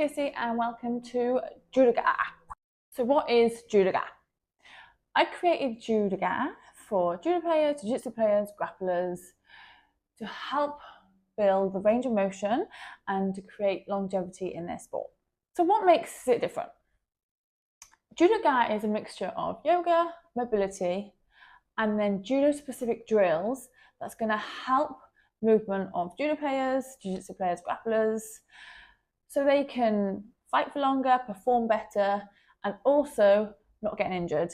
Stacey and welcome to Judoga. So what is Judoga? I created Judoga for judo players, jiu-jitsu players, grapplers to help build the range of motion and to create longevity in their sport. So what makes it different? Judoga is a mixture of yoga, mobility, and then judo-specific drills that's going to help movement of judo players, jiu-jitsu players, grapplers, so they can fight for longer, perform better, and also not get injured.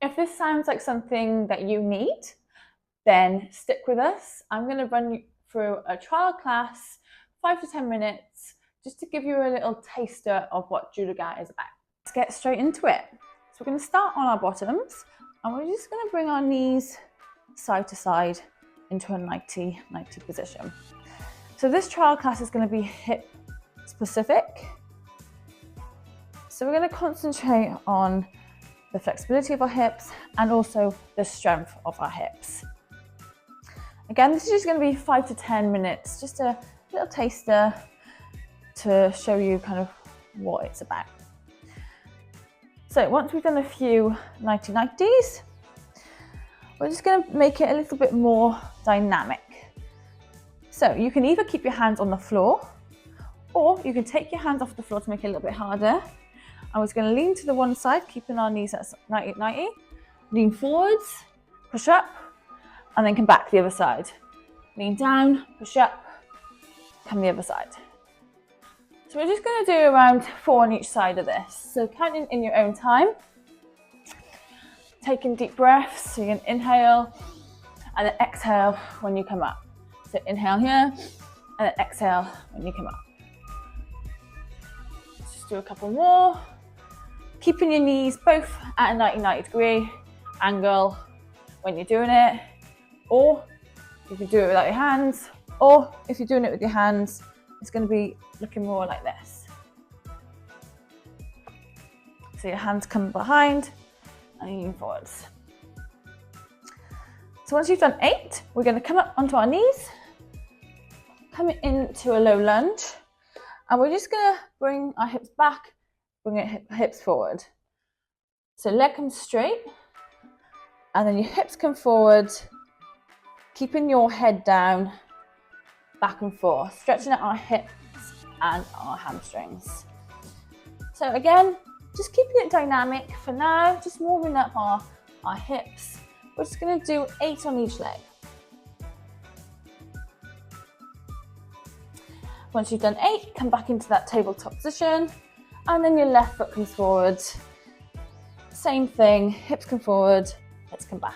If this sounds like something that you need, then stick with us. I'm going to run you through a trial class, 5 to 10 minutes, just to give you a little taster of what Judoga is about. Let's get straight into it. So we're going to start on our bottoms, and we're just going to bring our knees side to side into a 90 position. So this trial class is going to be hip specific. So we're going to concentrate on the flexibility of our hips and also the strength of our hips. Again, this is just going to be 5 to 10 minutes, just a little taster to show you kind of what it's about. So once we've done a few 90s, we're just going to make it a little bit more dynamic. So you can either keep your hands on the floor, or you can take your hands off the floor to make it a little bit harder. I'm just going to lean to the one side, keeping our knees at 90, lean forwards, push up, and then come back to the other side. Lean down, push up, come the other side. So we're just going to do around 4 on each side of this. So counting in your own time, taking deep breaths, so you can inhale and then exhale when you come up. So inhale here and then exhale when you come up. Just do a couple more. Keeping your knees both at a 90 degree angle when you're doing it, or you can do it without your hands, or if you're doing it with your hands, it's going to be looking more like this. So your hands come behind and you lean forwards. So once you've done 8, we're going to come up onto our knees, come into a low lunge, and we're just going to bring our hips back, bring your hips forward. So leg comes straight, and then your hips come forward, keeping your head down, back and forth, stretching out our hips and our hamstrings. So again, just keeping it dynamic for now, just warming up our hips. We're just going to do 8 on each leg. Once you've done 8, come back into that tabletop position, and then your left foot comes forward. Same thing, hips come forward, let's come back.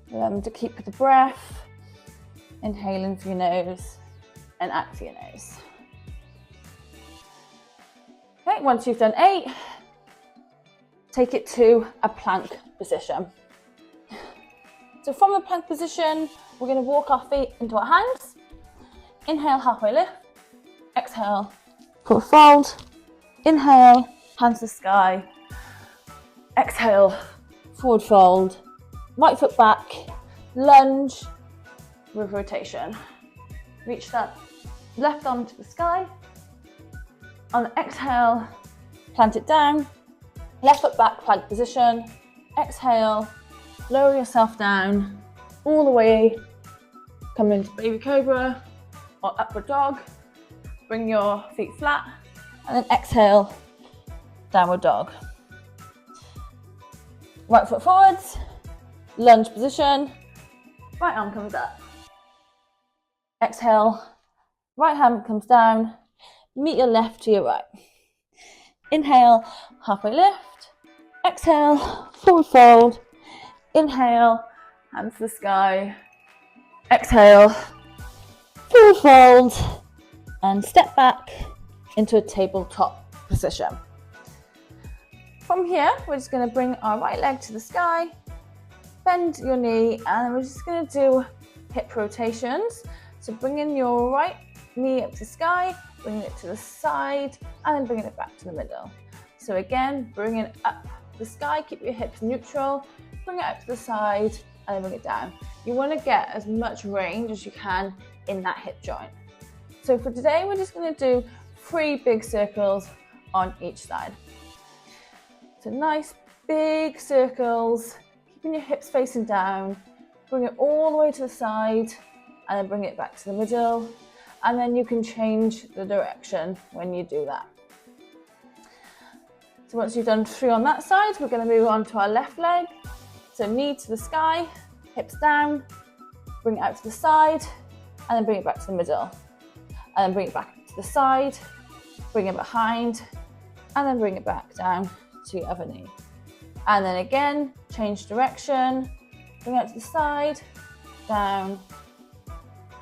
Remember to keep the breath, inhaling through your nose and out through your nose. Okay, once you've done 8, take it to a plank position. So from the plank position, we're going to walk our feet into our hands. Inhale, halfway lift. Exhale, forward fold. Inhale, hands to the sky. Exhale, forward fold. Right foot back, lunge with rotation. Reach that left arm to the sky. On the exhale, plant it down. Left foot back, plank position. Exhale, lower yourself down all the way, come into baby cobra or upward dog. Bring your feet flat and then exhale, downward dog. Right foot forwards, lunge position, right arm comes up. Exhale, right hand comes down, meet your left to your right. Inhale, halfway lift. Exhale, forward fold. Inhale, hands to the sky. Exhale, forward fold, and step back into a tabletop position. From here, we're just going to bring our right leg to the sky, bend your knee, and we're just going to do hip rotations. So bringing your right knee up to the sky, bringing it to the side, and then bringing it back to the middle. So again, bring it up to the sky, keep your hips neutral, bring it up to the side, and then bring it down. You want to get as much range as you can in that hip joint. So for today, we're just going to do 3 big circles on each side. So nice big circles, keeping your hips facing down, bring it all the way to the side, and then bring it back to the middle. And then you can change the direction when you do that. So once you've done 3 on that side, we're going to move on to our left leg. So knee to the sky, hips down, bring it out to the side, and then bring it back to the middle. And then bring it back to the side, bring it behind, and then bring it back down to your other knee. And then again, change direction, bring it out to the side, down,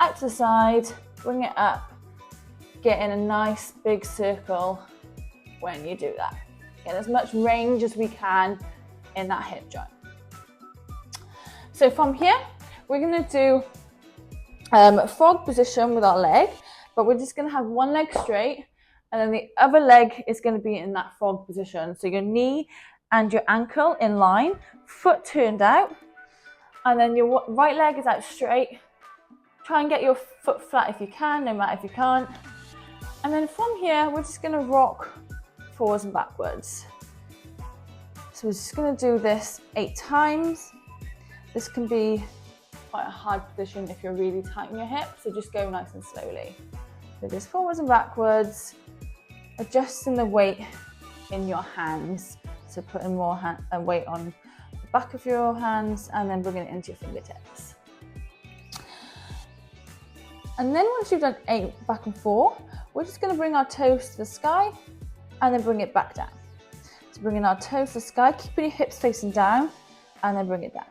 out to the side, bring it up, get in a nice big circle when you do that. Get as much range as we can in that hip joint. So from here, we're going to do frog position with our leg, but we're just going to have one leg straight, and then the other leg is going to be in that frog position. So your knee and your ankle in line, foot turned out, and then your right leg is out straight. Try and get your foot flat if you can, no matter if you can't. And then from here, we're just going to rock forwards and backwards. So we're just going to do this 8 times. This can be quite a hard position if you're really tight in your hips, so just go nice and slowly. So just forwards and backwards, adjusting the weight in your hands. So putting more weight on the back of your hands and then bringing it into your fingertips. And then once you've done 8 back and forth, we're just going to bring our toes to the sky and then bring it back down. So bringing our toes to the sky, keeping your hips facing down, and then bring it down.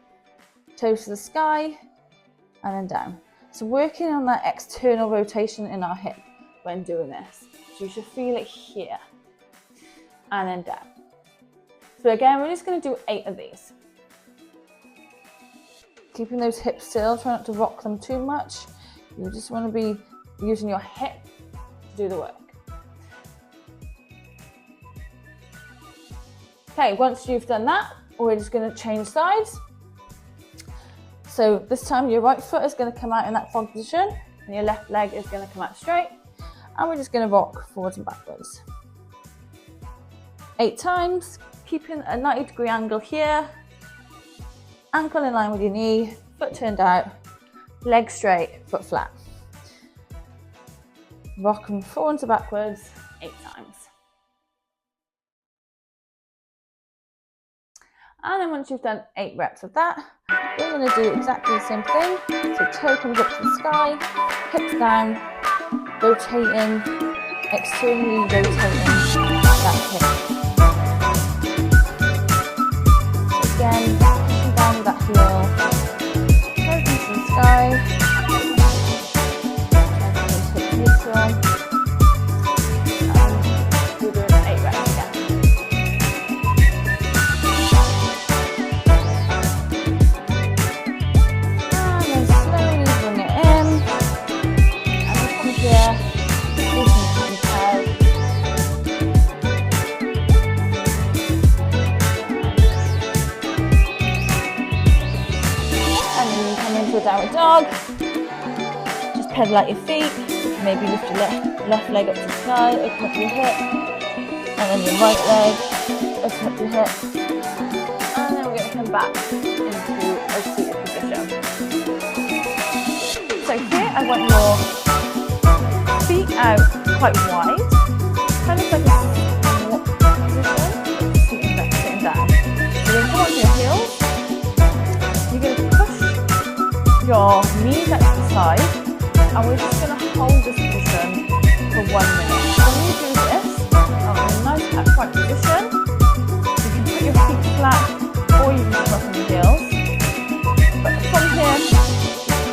Toes to the sky and then down. So working on that external rotation in our hip when doing this. So you should feel it here and then down. So again, we're just going to do 8 of these. Keeping those hips still, try not to rock them too much. You just want to be using your hip to do the work. Okay, once you've done that, we're just going to change sides. So this time your right foot is going to come out in that frog position and your left leg is going to come out straight, and we're just going to rock forwards and backwards. 8 times, keeping a 90-degree angle here, ankle in line with your knee, foot turned out, leg straight, foot flat. Rock them forwards and backwards 8 times. And then once you've done 8 reps of that, we're going to do exactly the same thing. So toe comes up to the sky, hips down, rotating, externally rotating that hip. So again, pushing down with that heel, toe comes to the sky, hip neutral, and we're doing 8 reps again. Downward dog. Just pedal out your feet. Maybe lift your left leg up to the sky, open up your hip, and then your right leg, open up your hip, and then we're going to come back into a seated position. So here I want your feet out quite wide, kind of like a squat position, sitting down. So you're going to come onto your heels. You're going to push your knees out to the side, and we're just going to hold this position for 1 minute. So when you do this, in a nice upright position, you can put your feet flat or you can come up on your heels. But from here, just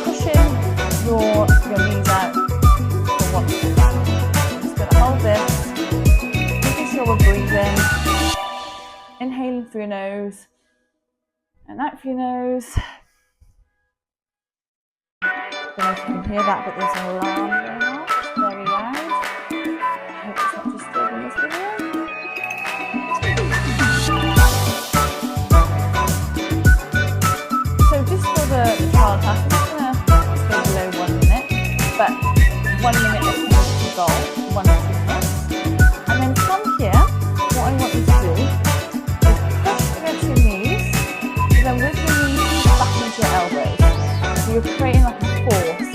pushing your knees out for 1 minute. I'm just going to hold this, making sure we're breathing, inhaling through your nose and out through your nose. I don't know if you can hear that, but there's an alarm going off. It's very loud. I hope it's not disturbing this video. So just for the trial class 1 minute is kind of the goal, 1 to 2 minutes. And then from here, what I want you to do is push against your knees, and then with your knees back into your elbows. So you're creating like a force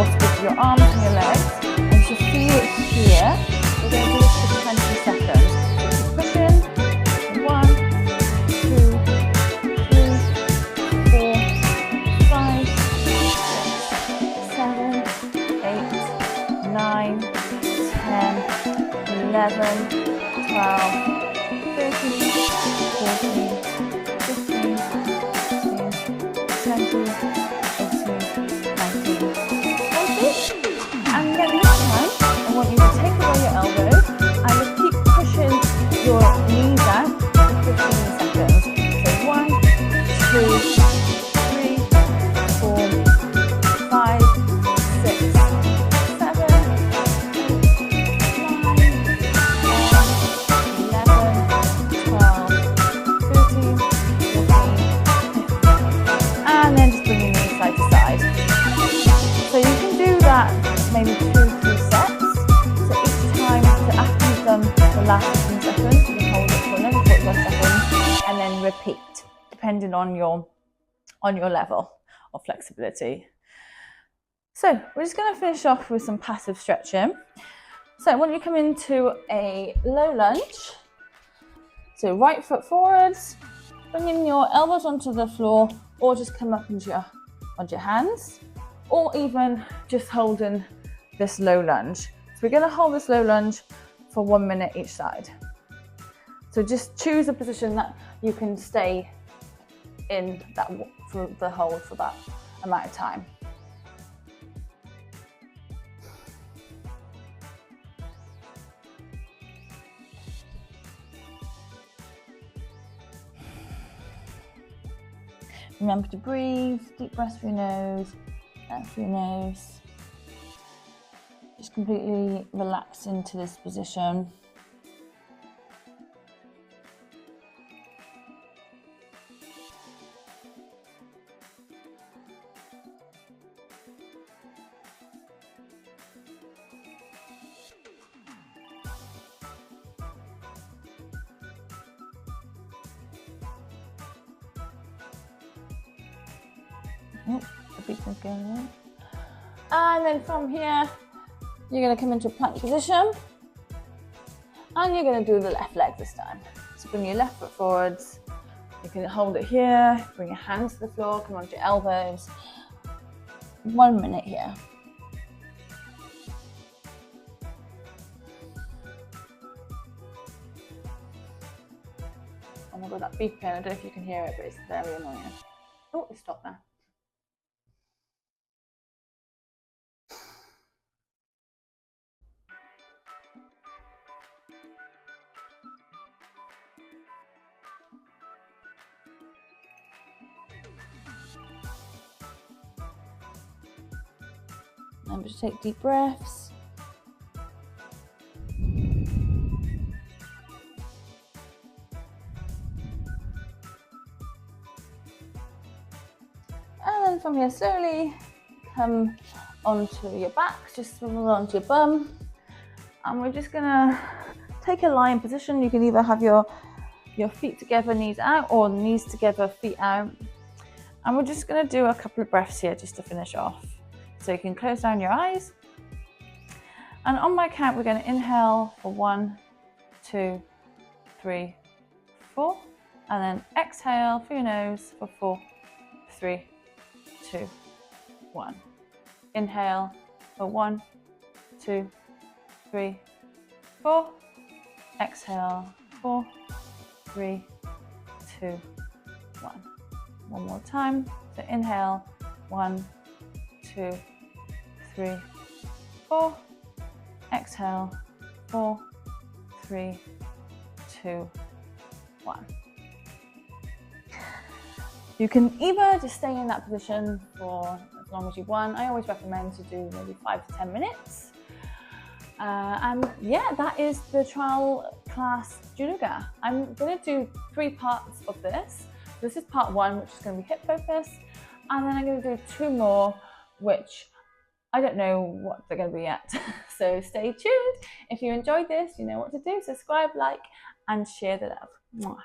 with your arms and your legs, and you should feel it here. We're going to do this for 20 seconds. So keep pushing. 1, 2, 3, 4, 5, 6, 7, 8, 9, 10, 11, 12, 13, 14, 15, 16, 17, 18, 19, 20. And then this time, I want you to take away your elbows and just keep pushing your knees out for 15 seconds. So 1, 2, 3, 4, 5, 6, 7, 8, 9, 10, 11, 12, 13, 14, 15. And then just bring your knees side to side. So you can do that maybe 2-3 sets. So each time, so after you've done the last 15 seconds, you can hold it for another 45 seconds and then repeat, depending on your level of flexibility. So we're just going to finish off with some passive stretching. So when you come into a low lunge, so right foot forwards, bringing your elbows onto the floor, or just come up onto your hands, or even just holding this low lunge. So we're going to hold this low lunge for 1 minute each side. So just choose a position that you can stay in that for the hold for that amount of time. Remember to breathe, deep breath through your nose, out through your nose. Just completely relax into this position. The beat is going in. And then from here, you're going to come into a plank position. And you're going to do the left leg this time. So bring your left foot forwards. You can hold it here, bring your hands to the floor, come onto your elbows. 1 minute here. Oh my god, that beeping, I don't know if you can hear it, but it's very annoying. Oh, it stopped now. Remember to take deep breaths. And then from here, slowly come onto your back, just swivel onto your bum. And we're just gonna take a lying position. You can either have your feet together, knees out, or knees together, feet out. And we're just gonna do a couple of breaths here just to finish off. So you can close down your eyes. And on my count, we're going to inhale for 1, 2, 3, 4. And then exhale through your nose for 4, 3, 2, 1. Inhale for 1, 2, 3, 4. Exhale, 4, 3, 2, 1. One more time. So inhale, 1, 2, 3, 4. Exhale, 4, 3, 2, 1. You can either just stay in that position for as long as you want. I always recommend to do maybe 5 to 10 minutes. And yeah, that is the trial class Judoga. I'm going to do 3 parts of this. This is part 1, which is going to be hip focused, and then I'm going to do 2 more, which I don't know what they're going to be yet. So stay tuned. If you enjoyed this, you know what to do. Subscribe, like, and share the love. Mwah.